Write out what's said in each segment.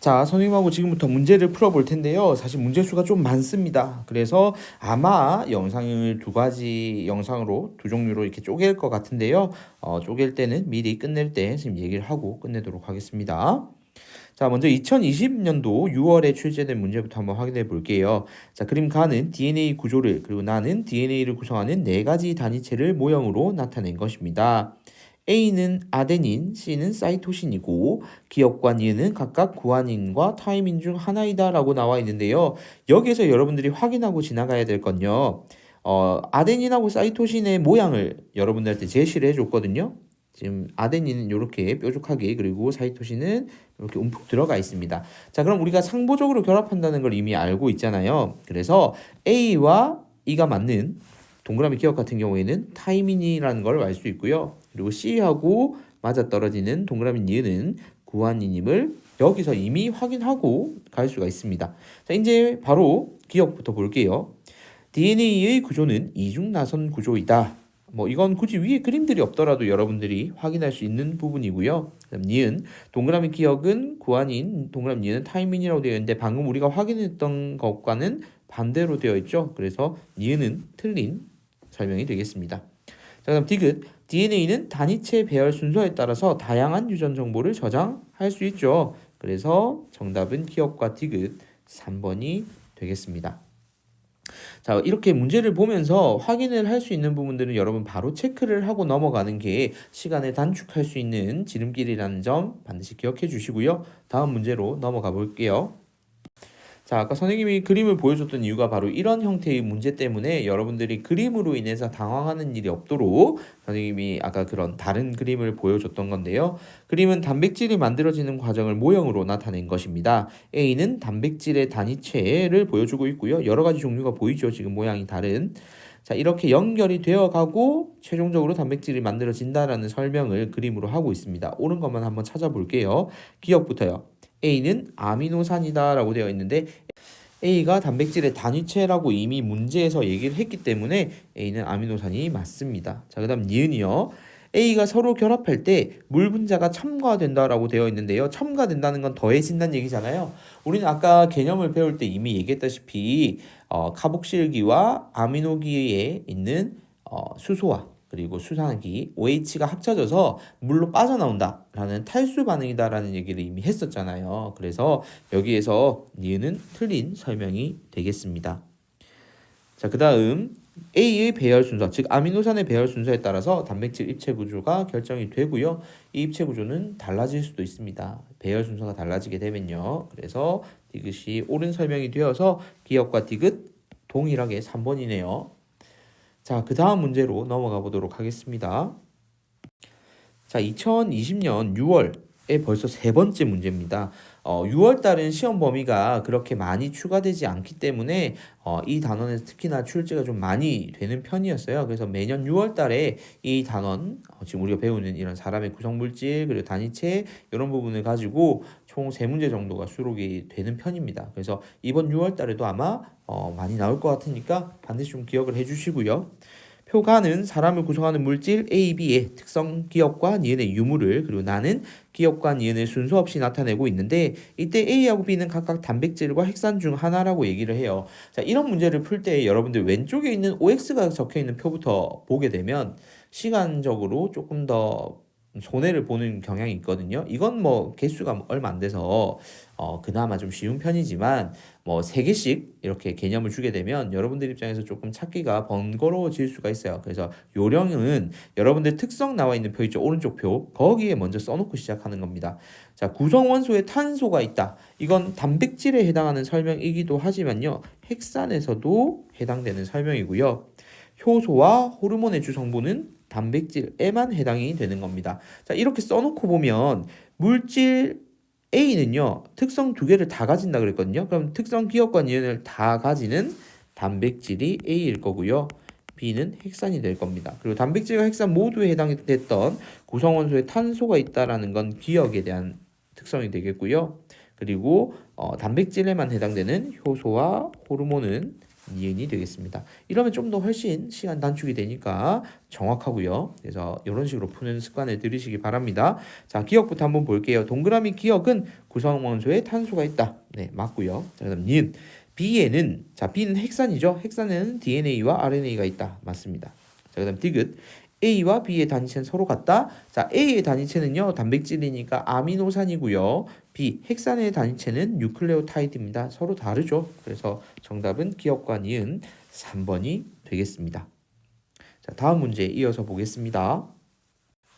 자, 선생님하고 지금부터 문제를 풀어볼 텐데요. 사실 문제 수가 좀 많습니다. 그래서 아마 영상을 두 가지 영상으로 두 종류로 이렇게 쪼갤 것 같은데요. 쪼갤 때는 미리 끝낼 때 지금 얘기를 하고 끝내도록 하겠습니다. 자, 먼저 2020년도 6월에 출제된 문제부터 한번 확인해 볼게요. 자, 그림 가는 DNA 구조를 그리고 나는 DNA를 구성하는 네 가지 단위체를 모형으로 나타낸 것입니다. A는 아데닌, C는 사이토신이고 기업과 니은은 각각 구아닌과 타이민 중 하나이다 라고 나와 있는데요. 여기에서 여러분들이 확인하고 지나가야 될 건요. 아데닌하고 사이토신의 모양을 여러분들한테 제시를 해줬거든요. 지금 아데닌은 이렇게 뾰족하게 그리고 사이토신은 이렇게 움푹 들어가 있습니다. 자, 그럼 우리가 상보적으로 결합한다는 걸 이미 알고 있잖아요. 그래서 A와 E가 맞는 동그라미 기억 같은 경우에는 타이민이라는 걸 알 수 있고요. 그리고 C하고 맞아떨어지는 동그라미 니은은 구한이님을 여기서 이미 확인하고 갈 수가 있습니다. 자, 이제 바로 기억부터 볼게요. DNA의 구조는 이중나선 구조이다. 이건 굳이 위에 그림들이 없더라도 여러분들이 확인할 수 있는 부분이고요. 그다음 니은 동그라미 기억은 구한인 동그라미 니은은 타이민이라고 되어 있는데 방금 우리가 확인했던 것과는 반대로 되어 있죠. 그래서 니은은 틀린 설명이 되겠습니다. 자, 그다음 디귿 DNA는 단위체 배열 순서에 따라서 다양한 유전 정보를 저장할 수 있죠. 그래서 정답은 기억과 디귿 3번이 되겠습니다. 자, 이렇게 문제를 보면서 확인을 할 수 있는 부분들은 여러분 바로 체크를 하고 넘어가는 게 시간을 단축할 수 있는 지름길이라는 점 반드시 기억해 주시고요. 다음 문제로 넘어가 볼게요. 자, 아까 선생님이 그림을 보여줬던 이유가 바로 이런 형태의 문제 때문에 여러분들이 그림으로 인해서 당황하는 일이 없도록 선생님이 아까 그런 다른 그림을 보여줬던 건데요. 그림은 단백질이 만들어지는 과정을 모형으로 나타낸 것입니다. A는 단백질의 단위체를 보여주고 있고요. 여러 가지 종류가 보이죠. 지금 모양이 다른. 자, 이렇게 연결이 되어 가고 최종적으로 단백질이 만들어진다라는 설명을 그림으로 하고 있습니다. 옳은 것만 한번 찾아볼게요. 기억부터요. A는 아미노산이다 라고 되어 있는데 A가 단백질의 단위체라고 이미 문제에서 얘기를 했기 때문에 A는 아미노산이 맞습니다. 자, 그 다음 니은이요. A가 서로 결합할 때 물 분자가 첨가된다라고 되어 있는데요. 첨가된다는 건 더해진다는 얘기잖아요. 우리는 아까 개념을 배울 때 이미 얘기했다시피 카복실기와 아미노기에 있는 수소와 그리고 수산기 OH가 합쳐져서 물로 빠져나온다라는 탈수 반응이다라는 얘기를 이미 했었잖아요. 그래서 여기에서 니은은 틀린 설명이 되겠습니다. 자, 그 다음 A의 배열 순서, 즉 아미노산의 배열 순서에 따라서 단백질 입체 구조가 결정이 되고요. 이 입체 구조는 달라질 수도 있습니다. 배열 순서가 달라지게 되면요. 그래서 디귿이 옳은 설명이 되어서 기억과 디귿 동일하게 3번이네요. 자, 그 다음 문제로 넘어가 보도록 하겠습니다. 자, 2020년 6월에 벌써 세 번째 문제입니다. 6월 달은 시험 범위가 그렇게 많이 추가되지 않기 때문에 이 단원에서 특히나 출제가 좀 많이 되는 편이었어요. 그래서 매년 6월 달에 이 단원, 지금 우리가 배우는 이런 사람의 구성 물질 그리고 단위체 이런 부분을 가지고 총 3문제 정도가 수록이 되는 편입니다. 그래서 이번 6월 달에도 아마 많이 나올 것 같으니까 반드시 좀 기억을 해주시고요. 표가는 사람을 구성하는 물질 A, B의 특성 기억과 니은의 유무를 그리고 나는 기억과 니은을 순서 없이 나타내고 있는데 이때 A하고 B는 각각 단백질과 핵산 중 하나라고 얘기를 해요. 자, 이런 문제를 풀 때 여러분들 왼쪽에 있는 OX가 적혀 있는 표부터 보게 되면 시간적으로 조금 더 손해를 보는 경향이 있거든요. 이건 개수가 얼마 안 돼서 그나마 좀 쉬운 편이지만 3개씩 이렇게 개념을 주게 되면 여러분들 입장에서 조금 찾기가 번거로워질 수가 있어요. 그래서 요령은 여러분들 특성 나와 있는 표 있죠. 오른쪽 표. 거기에 먼저 써놓고 시작하는 겁니다. 자, 구성원소에 탄소가 있다. 이건 단백질에 해당하는 설명이기도 하지만요. 핵산에서도 해당되는 설명이고요. 효소와 호르몬의 주성분은 단백질에만 해당이 되는 겁니다. 자, 이렇게 써놓고 보면 물질 A는요, 특성 2개를 다 가진다 그랬거든요. 그럼 특성 기억과 니은을 다 가지는 단백질이 A일 거고요. B는 핵산이 될 겁니다. 그리고 단백질과 핵산 모두에 해당이 됐던 구성원소에 탄소가 있다라는 건 기억에 대한 특성이 되겠고요. 그리고 단백질에만 해당되는 효소와 호르몬은 니은이 되겠습니다. 이러면 좀 더 훨씬 시간 단축이 되니까 정확하고요. 그래서 이런 식으로 푸는 습관을 들이시기 바랍니다. 자, 기억부터 한번 볼게요. 동그라미 기억은 구성 원소에 탄소가 있다. 네, 맞고요. 자, 그다음 니은. B에는 B는 핵산이죠. 핵산에는 DNA와 RNA가 있다. 맞습니다. 자, 그다음 디귿. A와 B의 단위체는 서로 같다. 자, A의 단위체는요, 단백질이니까 아미노산이고요. B, 핵산의 단위체는 뉴클레오타이드입니다. 서로 다르죠. 그래서 정답은 기억과 니은 3번이 되겠습니다. 자, 다음 문제 이어서 보겠습니다.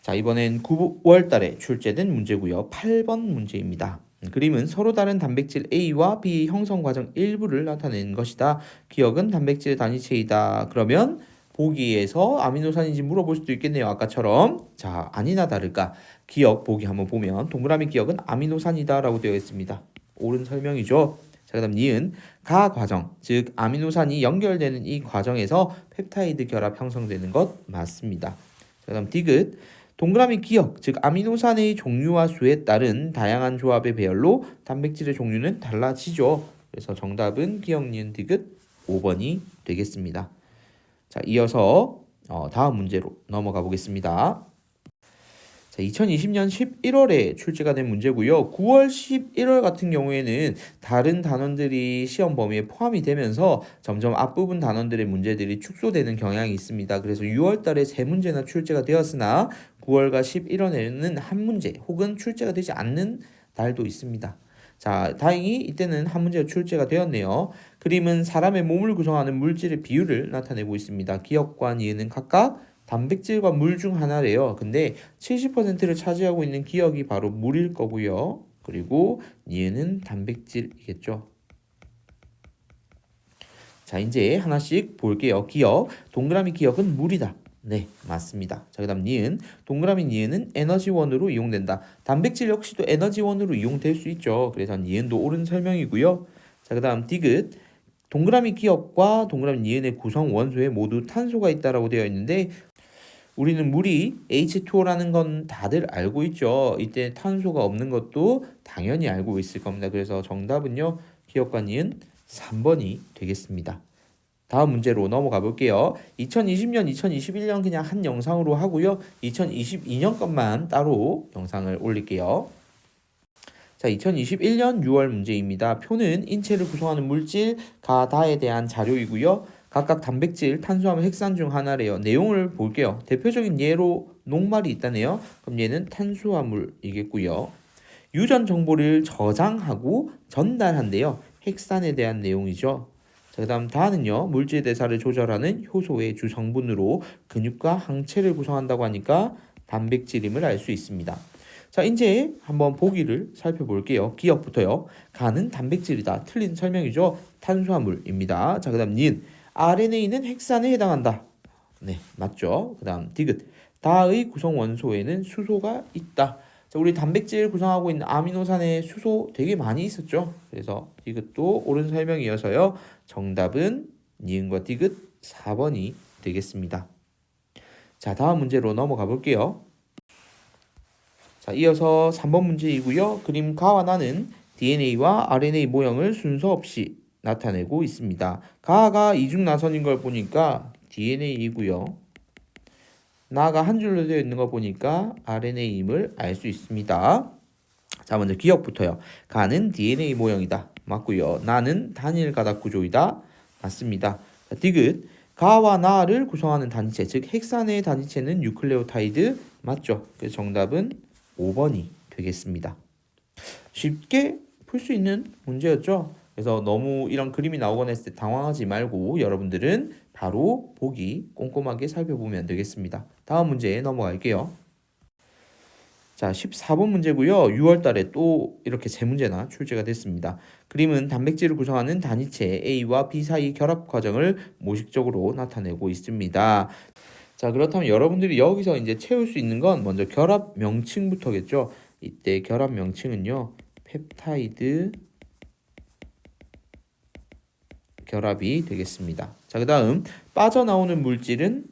자, 이번엔 9월 달에 출제된 문제고요. 8번 문제입니다. 그림은 서로 다른 단백질 A와 B 형성 과정 일부를 나타내는 것이다. 기억은 단백질의 단위체이다. 그러면 보기에서 아미노산인지 물어볼 수도 있겠네요. 아까처럼. 자, 아니나 다를까. 기억 보기 한번 보면 동그라미 기억은 아미노산이다 라고 되어 있습니다. 옳은 설명이죠. 자, 그다음 니은 가 과정, 즉 아미노산이 연결되는 이 과정에서 펩타이드 결합 형성되는 것 맞습니다. 자, 그다음 디귿 동그라미 기억, 즉 아미노산의 종류와 수에 따른 다양한 조합의 배열로 단백질의 종류는 달라지죠. 그래서 정답은 기억, 니은, 디귿 5번이 되겠습니다. 자, 이어서 다음 문제로 넘어가 보겠습니다. 자, 2020년 11월에 출제가 된 문제고요. 9월 11월 같은 경우에는 다른 단원들이 시험 범위에 포함이 되면서 점점 앞부분 단원들의 문제들이 축소되는 경향이 있습니다. 그래서 6월 달에 3문제나 출제가 되었으나 9월과 11월에는 한 문제 혹은 출제가 되지 않는 달도 있습니다. 자, 다행히 이때는 한 문제가 출제가 되었네요. 그림은 사람의 몸을 구성하는 물질의 비율을 나타내고 있습니다. 기억과 니은은 각각 단백질과 물 중 하나래요. 근데 70%를 차지하고 있는 기억이 바로 물일 거고요. 그리고 니은은 단백질이겠죠. 자, 이제 하나씩 볼게요. 기억, 동그라미 기억은 물이다. 네, 맞습니다. 자, 그다음 니은, 동그라미 니은은 에너지원으로 이용된다. 단백질 역시도 에너지원으로 이용될 수 있죠. 그래서 니은도 옳은 설명이고요. 자, 그다음 디귿, 동그라미 기억과 동그라미 니은의 구성 원소에 모두 탄소가 있다라고 되어 있는데 우리는 물이 H2O라는 건 다들 알고 있죠. 이때 탄소가 없는 것도 당연히 알고 있을 겁니다. 그래서 정답은요, 기억과 니은 3번이 되겠습니다. 다음 문제로 넘어가 볼게요. 2020년, 2021년 그냥 한 영상으로 하고요. 2022년 것만 따로 영상을 올릴게요. 자, 2021년 6월 문제입니다. 표는 인체를 구성하는 물질 가다에 대한 자료이고요. 각각 단백질, 탄수화물, 핵산 중 하나래요. 내용을 볼게요. 대표적인 예로 녹말이 있다네요. 그럼 얘는 탄수화물이겠고요. 유전 정보를 저장하고 전달한대요. 핵산에 대한 내용이죠. 자, 그다음 다는요. 물질 대사를 조절하는 효소의 주성분으로 근육과 항체를 구성한다고 하니까 단백질임을 알 수 있습니다. 자, 이제 한번 보기를 살펴볼게요. 기억부터요. 가는 단백질이다. 틀린 설명이죠. 탄수화물입니다. 자, 그다음 닌 RNA는 핵산에 해당한다. 네, 맞죠. 그다음 디귿 다의 구성 원소에는 수소가 있다. 자, 우리 단백질 구성하고 있는 아미노산에 수소 되게 많이 있었죠. 그래서 디귿도 옳은 설명이어서요. 정답은 니은과 디귿 4번이 되겠습니다. 자, 다음 문제로 넘어가 볼게요. 자, 이어서 3번 문제이고요. 그림 가와 나는 DNA와 RNA 모형을 순서 없이 나타내고 있습니다. 가가 이중 나선인 걸 보니까 DNA이고요. 나가 한 줄로 되어 있는 거 보니까 RNA임을 알 수 있습니다. 자, 먼저 기억부터요. 가는 DNA 모형이다. 맞고요. 나는 단일 가닥 구조이다. 맞습니다. 자, 디귿 가와 나를 구성하는 단위체, 즉 핵산의 단위체는 뉴클레오타이드 맞죠? 그래서 정답은 5번이 되겠습니다. 쉽게 풀 수 있는 문제였죠. 그래서 너무 이런 그림이 나오거나 했을 때 당황하지 말고 여러분들은 바로 보기 꼼꼼하게 살펴보면 되겠습니다. 다음 문제에 넘어갈게요. 자, 14번 문제고요. 6월 달에 또 이렇게 세 문제나 출제가 됐습니다. 그림은 단백질을 구성하는 단위체 A와 B 사이 결합 과정을 모식적으로 나타내고 있습니다. 자, 그렇다면 여러분들이 여기서 이제 채울 수 있는 건 먼저 결합 명칭부터겠죠. 이때 결합 명칭은요. 펩타이드 결합이 되겠습니다. 자, 그다음 빠져나오는 물질은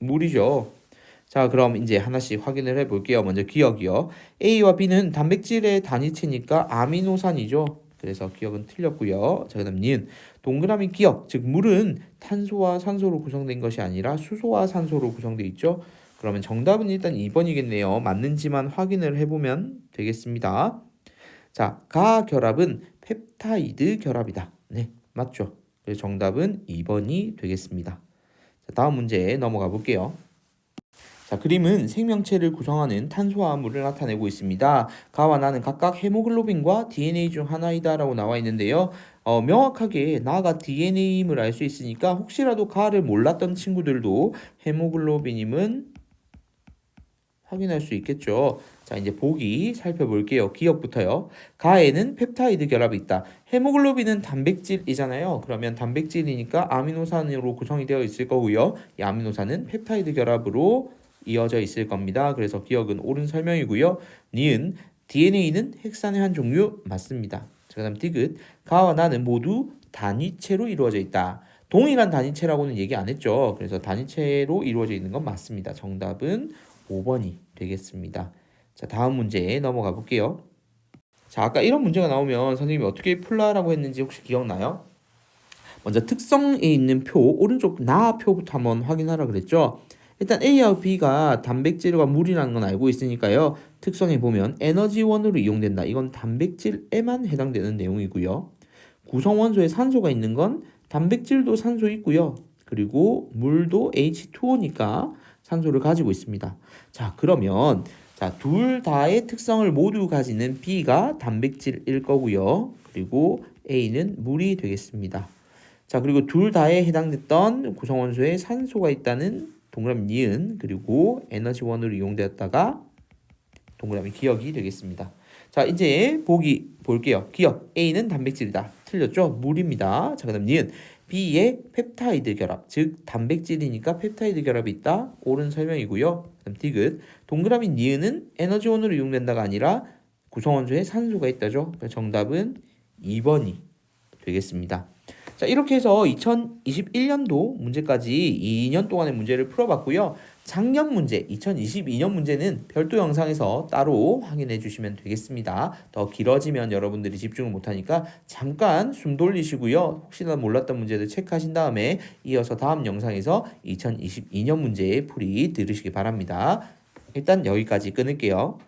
물이죠. 자, 그럼 이제 하나씩 확인을 해볼게요. 먼저 기억이요. A와 B는 단백질의 단위체니까 아미노산이죠. 그래서 기억은 틀렸고요. 자, 그다음 니은 동그라미 기억, 즉 물은 탄소와 산소로 구성된 것이 아니라 수소와 산소로 구성되어 있죠. 그러면 정답은 일단 2번이겠네요. 맞는지만 확인을 해보면 되겠습니다. 자, 가결합은 펩타이드 결합이다. 네, 맞죠. 그래서 정답은 2번이 되겠습니다. 자, 다음 문제 넘어가 볼게요. 자, 그림은 생명체를 구성하는 탄소와 물을 나타내고 있습니다. 가와 나는 각각 헤모글로빈과 DNA 중 하나이다라고 나와 있는데요. 명확하게 나가 DNA임을 알 수 있으니까 혹시라도 가를 몰랐던 친구들도 헤모글로빈임은 확인할 수 있겠죠. 자, 이제 보기 살펴볼게요. 기억부터요. 가에는 펩타이드 결합이 있다. 헤모글로빈은 단백질이잖아요. 그러면 단백질이니까 아미노산으로 구성이 되어 있을 거고요. 이 아미노산은 펩타이드 결합으로 이어져 있을 겁니다. 그래서 기억은 옳은 설명이고요. 니은 DNA는 핵산의 한 종류 맞습니다. 자, 그다음 디귿 가와 나는 모두 단위체로 이루어져 있다. 동일한 단위체라고는 얘기 안 했죠. 그래서 단위체로 이루어져 있는 건 맞습니다. 정답은 5번이 되겠습니다. 자, 다음 문제 넘어가 볼게요. 자, 아까 이런 문제가 나오면 선생님이 어떻게 풀라라고 했는지 혹시 기억나요? 먼저 특성에 있는 표, 오른쪽 나 표부터 한번 확인하라 그랬죠. 일단 A하고 B가 단백질과 물이라는 건 알고 있으니까요. 특성에 보면 에너지원으로 이용된다. 이건 단백질에만 해당되는 내용이고요. 구성원소에 산소가 있는 건 단백질도 산소 있고요. 그리고 물도 H2O니까 산소를 가지고 있습니다. 자, 그러면 둘 다의 특성을 모두 가지는 B가 단백질일 거고요. 그리고 A는 물이 되겠습니다. 자, 그리고 둘 다에 해당됐던 구성원소에 산소가 있다는 동그라미 니은, 그리고 에너지원으로 이용되었다가 동그라미 기억이 되겠습니다. 자, 이제 보기 볼게요. 기억 A는 단백질이다. 틀렸죠? 물입니다. 자, 그다음 니은 B의 펩타이드 결합, 즉 단백질이니까 펩타이드 결합이 있다. 옳은 설명이고요. 그다음 디귿 동그라미 니은은 에너지원으로 이용된다가 아니라 구성원소에 산소가 있다죠. 정답은 2번이 되겠습니다. 자, 이렇게 해서 2021년도 문제까지 2년 동안의 문제를 풀어봤고요. 작년 문제, 2022년 문제는 별도 영상에서 따로 확인해 주시면 되겠습니다. 더 길어지면 여러분들이 집중을 못하니까 잠깐 숨 돌리시고요. 혹시나 몰랐던 문제들 체크하신 다음에 이어서 다음 영상에서 2022년 문제의 풀이 들으시기 바랍니다. 일단 여기까지 끊을게요.